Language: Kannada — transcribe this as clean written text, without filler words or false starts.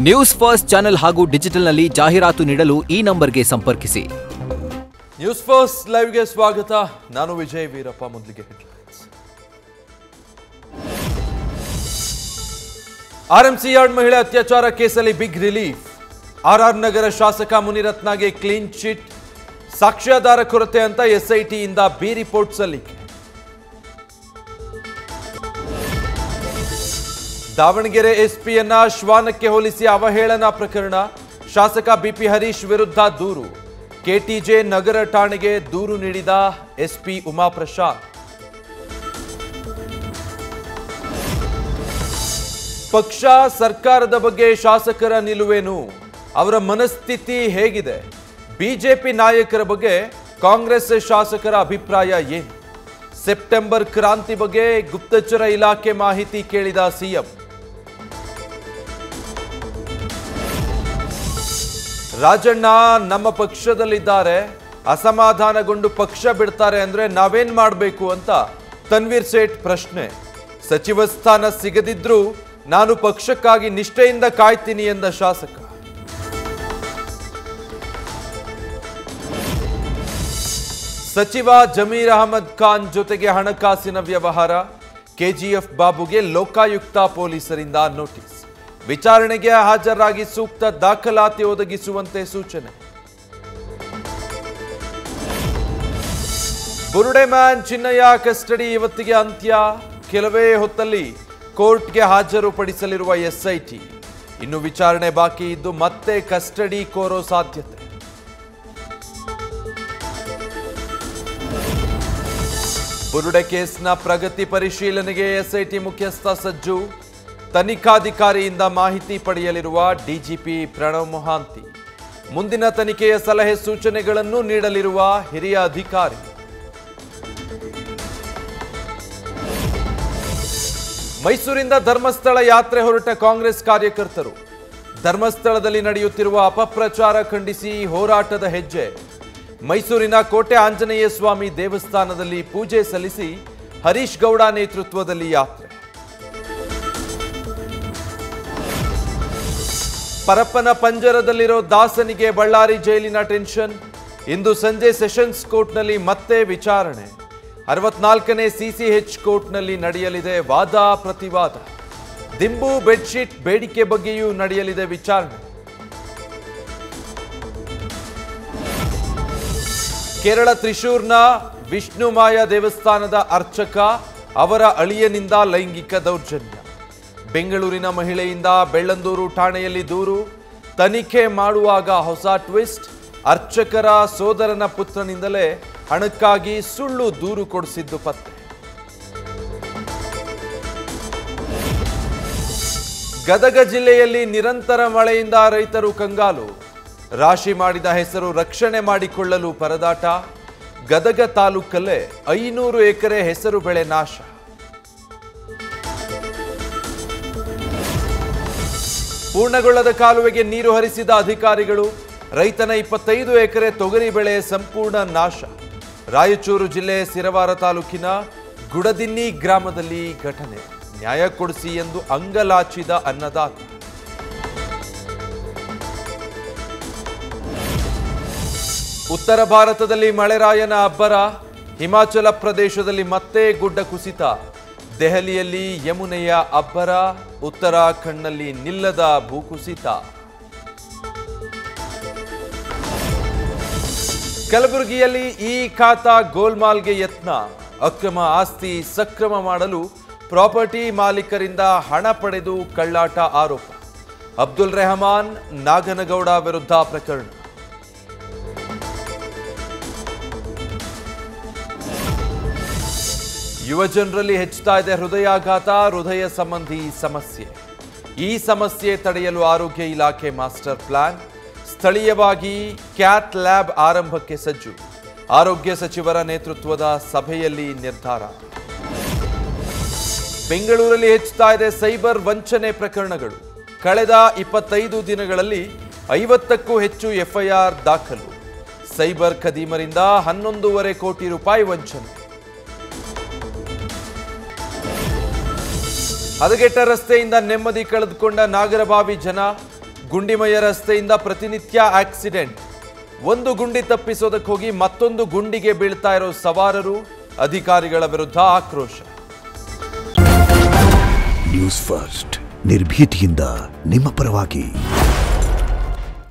ನ್ಯೂಸ್ ಫಸ್ಟ್ ಚಾನೆಲ್ ಹಾಗೂ ಡಿಜಿಟಲ್ನಲ್ಲಿ ಜಾಹೀರಾತು ನೀಡಲು ಈ ನಂಬರ್ಗೆ ಸಂಪರ್ಕಿಸಿ. ನ್ಯೂಸ್ ಫಸ್ಟ್ ಲೈವ್ಗೆ ಸ್ವಾಗತ. ನಾನು ವಿಜಯ್ ವೀರಪ್ಪ. ಮೊದಲಿಗೆ ಹೆಡ್ಲೈನ್ಸ್. ಆರ್ಎಂಸಿ ಯಾರ್ಡ್ ಮಹಿಳೆ ಅತ್ಯಾಚಾರ ಕೇಸಲ್ಲಿ ಬಿಗ್ ರಿಲೀಫ್. ಆರ್ಆರ್ ನಗರ ಶಾಸಕ ಮುನಿರತ್ನಗೆ ಕ್ಲೀನ್ ಚಿಟ್. ಸಾಕ್ಷ್ಯಾಧಾರ ಕೊರತೆ ಅಂತ ಎಸ್ಐಟಿಯಿಂದ ಬಿ ರಿಪೋರ್ಟ್ ಸಲ್ಲಿಕೆ. ದಾವಣಗೆರೆ ಎಸ್ಪಿಯನ್ನ ಶ್ವಾನಕ್ಕೆ ಹೋಲಿಸಿ ಅವಹೇಳನ ಪ್ರಕರಣ. ಶಾಸಕ ಬಿಪಿ ಹರೀಶ್ ವಿರುದ್ಧ ದೂರು. ಕೆಟಿಜೆ ನಗರ ಠಾಣೆಗೆ ದೂರು ನೀಡಿದ ಎಸ್ಪಿ ಉಮಾಪ್ರಸಾದ್. ಪಕ್ಷ ಸರ್ಕಾರದ ಬಗ್ಗೆ ಶಾಸಕರ ನಿಲುವೇನು, ಅವರ ಮನಸ್ಥಿತಿ ಹೇಗಿದೆ, ಬಿಜೆಪಿ ನಾಯಕರ ಬಗ್ಗೆ ಕಾಂಗ್ರೆಸ್ ಶಾಸಕರ ಅಭಿಪ್ರಾಯ ಏನು? ಸೆಪ್ಟೆಂಬರ್ ಕ್ರಾಂತಿ ಬಗ್ಗೆ ಗುಪ್ತಚರ ಇಲಾಖೆ ಮಾಹಿತಿ ಕೇಳಿದ ಸಿಎಂ. ರಾಜಣ್ಣ ನಮ್ಮ ಪಕ್ಷದಲ್ಲಿದ್ದಾರೆ, ಅಸಮಾಧಾನಗೊಂಡು ಪಕ್ಷ ಬಿಡ್ತಾರೆ ಅಂದ್ರೆ ನಾವೇನ್ ಮಾಡಬೇಕು ಅಂತ ತನ್ವೀರ್ ಸೇಠ್ ಪ್ರಶ್ನೆ. ಸಚಿವ ಸ್ಥಾನ ಸಿಗದಿದ್ರೂ ನಾನು ಪಕ್ಷಕ್ಕಾಗಿ ನಿಷ್ಠೆಯಿಂದ ಕಾಯ್ತೀನಿ ಎಂದ ಶಾಸಕ. ಸಚಿವ ಜಮೀರ್ ಅಹಮದ್ ಖಾನ್ ಜೊತೆಗೆ ಹಣಕಾಸಿನ ವ್ಯವಹಾರ. ಕೆಜಿಎಫ್ ಬಾಬುಗೆ ಲೋಕಾಯುಕ್ತ ಪೊಲೀಸರಿಂದ ನೋಟಿಸ್. ವಿಚಾರಣೆಗೆ ಹಾಜರಾಗಿ ಸೂಕ್ತ ದಾಖಲಾತಿ ಒದಗಿಸುವಂತೆ ಸೂಚನೆ. ಬುರುಡೆ ಮ್ಯಾನ್ ಚಿನ್ನಯ್ಯ ಕಸ್ಟಡಿ ಇವತ್ತಿಗೆ ಅಂತ್ಯ. ಕೆಲವೇ ಹೊತ್ತಲ್ಲಿ ಕೋರ್ಟ್ಗೆ ಹಾಜರುಪಡಿಸಲಿರುವ ಎಸ್ಐಟಿ. ಇನ್ನು ವಿಚಾರಣೆ ಬಾಕಿ ಇದ್ದು ಮತ್ತೆ ಕಸ್ಟಡಿ ಕೋರೋ ಸಾಧ್ಯತೆ. ಬುರುಡೆ ಕೇಸ್ನ ಪ್ರಗತಿ ಪರಿಶೀಲನೆಗೆ ಎಸ್ಐಟಿ ಮುಖ್ಯಸ್ಥ ಸಜ್ಜು. ತನಿಖಾಧಿಕಾರಿಯಿಂದ ಮಾಹಿತಿ ಪಡೆಯಲಿರುವ ಡಿಜಿಪಿ ಪ್ರಣವ್ ಮೊಹಾಂತಿ. ಮುಂದಿನ ತನಿಖೆಯ ಸಲಹೆ ಸೂಚನೆಗಳನ್ನು ನೀಡಲಿರುವ ಹಿರಿಯ ಅಧಿಕಾರಿ. ಮೈಸೂರಿಂದ ಧರ್ಮಸ್ಥಳ ಯಾತ್ರೆ ಹೊರಟ ಕಾಂಗ್ರೆಸ್ ಕಾರ್ಯಕರ್ತರು. ಧರ್ಮಸ್ಥಳದಲ್ಲಿ ನಡೆಯುತ್ತಿರುವ ಅಪಪ್ರಚಾರ ಖಂಡಿಸಿ ಹೋರಾಟದ ಹೆಜ್ಜೆ. ಮೈಸೂರಿನ ಕೋಟೆ ಆಂಜನೇಯ ಸ್ವಾಮಿ ದೇವಸ್ಥಾನದಲ್ಲಿ ಪೂಜೆ ಸಲ್ಲಿಸಿ ಹರೀಶ್ ಗೌಡ ನೇತೃತ್ವದಲ್ಲಿ ಯಾತ್ರೆ. ಪರಪ್ಪನ ಪಂಜರದಲ್ಲಿರೋ ದಾಸನಿಗೆ ಬಳ್ಳಾರಿ ಜೈಲಿನ ಟೆನ್ಷನ್. ಇಂದು ಸಂಜೆ ಸೆಷನ್ಸ್ ಕೋರ್ಟ್ನಲ್ಲಿ ಮತ್ತೆ ವಿಚಾರಣೆ. 64ನೇ ಸಿಸಿಎಚ್ ಕೋರ್ಟ್ನಲ್ಲಿ ನಡೆಯಲಿದೆ ವಾದ ಪ್ರತಿವಾದ. ದಿಂಬು ಬೆಡ್ಶೀಟ್ ಬೇಡಿಕೆ ಬಗ್ಗೆಯೂ ನಡೆಯಲಿದೆ ವಿಚಾರಣೆ. ಕೇರಳ ತ್ರಿಶೂರ್ನ ವಿಷ್ಣುಮಾಯ ದೇವಸ್ಥಾನದ ಅರ್ಚಕ, ಅವರ ಅಳಿಯನಿಂದ ಲೈಂಗಿಕ ದೌರ್ಜನ್ಯ. ಬೆಂಗಳೂರಿನ ಮಹಿಳೆಯಿಂದ ಬೆಳ್ಳಂದೂರು ಠಾಣೆಯಲ್ಲಿ ದೂರು. ತನಿಖೆ ಮಾಡುವಾಗ ಹೊಸ ಟ್ವಿಸ್ಟ್. ಅರ್ಚಕರ ಸೋದರನ ಪುತ್ರನಿಂದಲೇ ಹಣಕ್ಕಾಗಿ ಸುಳ್ಳು ದೂರು ಕೊಡಿಸಿದ್ದು ಪತ್ತೆ. ಗದಗ ಜಿಲ್ಲೆಯಲ್ಲಿ ನಿರಂತರ ಮಳೆಯಿಂದ ರೈತರು ಕಂಗಾಲು. ರಾಶಿ ಮಾಡಿದ ಹೆಸರು ರಕ್ಷಣೆ ಮಾಡಿಕೊಳ್ಳಲು ಪರದಾಟ. ಗದಗ ತಾಲೂಕಲ್ಲೇ 500 ಎಕರೆ ಹೆಸರು ಬೆಳೆ ನಾಶ. ಪೂರ್ಣಗೊಳ್ಳದ ಕಾಲುವೆಗೆ ನೀರು ಹರಿಸಿದ ಅಧಿಕಾರಿಗಳು. ರೈತನ 25 ಎಕರೆ ತೊಗರಿ ಬೆಳೆ ಸಂಪೂರ್ಣ ನಾಶ. ರಾಯಚೂರು ಜಿಲ್ಲೆ ಸಿರವಾರ ತಾಲೂಕಿನ ಗುಡದಿನ್ನಿ ಗ್ರಾಮದಲ್ಲಿ ಘಟನೆ. ನ್ಯಾಯ ಕೊಡಿಸಿ ಎಂದು ಅಂಗಲಾಚಿದ ಅನ್ನದಾತ. ಉತ್ತರ ಭಾರತದಲ್ಲಿ ಮಳೆರಾಯನ ಅಬ್ಬರ. ಹಿಮಾಚಲ ಪ್ರದೇಶದಲ್ಲಿ ಮತ್ತೆ ಗುಡ್ಡ ಕುಸಿತ. ದೆಹಲಿಯಲ್ಲಿ ಯಮುನೆಯ ಅಬ್ಬರ. ಉತ್ತರಾಖಂಡ್ನಲ್ಲಿ ನಿಲ್ಲದ ಭೂಕುಸಿತ. ಕಲಬುರಗಿಯಲ್ಲಿ ಈ ಖಾತಾ ಗೋಲ್ಮಾಲ್ಗೆ ಯತ್ನ. ಅಕ್ರಮ ಆಸ್ತಿ ಸಕ್ರಮ ಮಾಡಲು ಪ್ರಾಪರ್ಟಿ ಮಾಲೀಕರಿಂದ ಹಣ ಪಡೆದು ಕಳ್ಳಾಟ ಆರೋಪ. ಅಬ್ದುಲ್ ರೆಹಮಾನ್ ನಾಗನಗೌಡ ವಿರುದ್ಧ ಪ್ರಕರಣ. ಯುವಜನರಲ್ಲಿ ಹೆಚ್ಚುತ್ತಾ ಇದೆ ಹೃದಯಾಘಾತ, ಹೃದಯ ಸಂಬಂಧಿ ಸಮಸ್ಯೆ. ಈ ಸಮಸ್ಯೆ ತಡೆಯಲು ಆರೋಗ್ಯ ಇಲಾಖೆ ಮಾಸ್ಟರ್ ಪ್ಲಾನ್. ಸ್ಥಳೀಯವಾಗಿ ಕ್ಯಾತ್ ಲ್ಯಾಬ್ ಆರಂಭಕ್ಕೆ ಸಜ್ಜು. ಆರೋಗ್ಯ ಸಚಿವರ ನೇತೃತ್ವದ ಸಭೆಯಲ್ಲಿ ನಿರ್ಧಾರ. ಬೆಂಗಳೂರಲ್ಲಿ ಹೆಚ್ಚುತ್ತಾ ಇದೆ ಸೈಬರ್ ವಂಚನೆ ಪ್ರಕರಣಗಳು. ಕಳೆದ 25 ದಿನಗಳಲ್ಲಿ 50ಕ್ಕೂ ಹೆಚ್ಚು ಎಫ್ಐಆರ್ ದಾಖಲು. ಸೈಬರ್ ಖದೀಮರಿಂದ 11.5 ಕೋಟಿ ರೂಪಾಯಿ ವಂಚನೆ. ಹದಗೆಟ್ಟ ರಸ್ತೆಯಿಂದ ನೆಮ್ಮದಿ ಕಳೆದುಕೊಂಡ ನಾಗರಬಾವಿ ಜನ. ಗುಂಡಿಮಯ ರಸ್ತೆಯಿಂದ ಪ್ರತಿನಿತ್ಯ ಆಕ್ಸಿಡೆಂಟ್. ಒಂದು ಗುಂಡಿ ತಪ್ಪಿಸೋದಕ್ಕೆ ಹೋಗಿ ಮತ್ತೊಂದು ಗುಂಡಿಗೆ ಬೀಳ್ತಾ ಇರೋ ಸವಾರರು, ಅಧಿಕಾರಿಗಳ ವಿರುದ್ಧ ಆಕ್ರೋಶ. ನ್ಯೂಸ್ ಫಸ್ಟ್ ನಿರ್ಭೀತಿಯಿಂದ ನಿಮ್ಮ ಪರವಾಗಿ.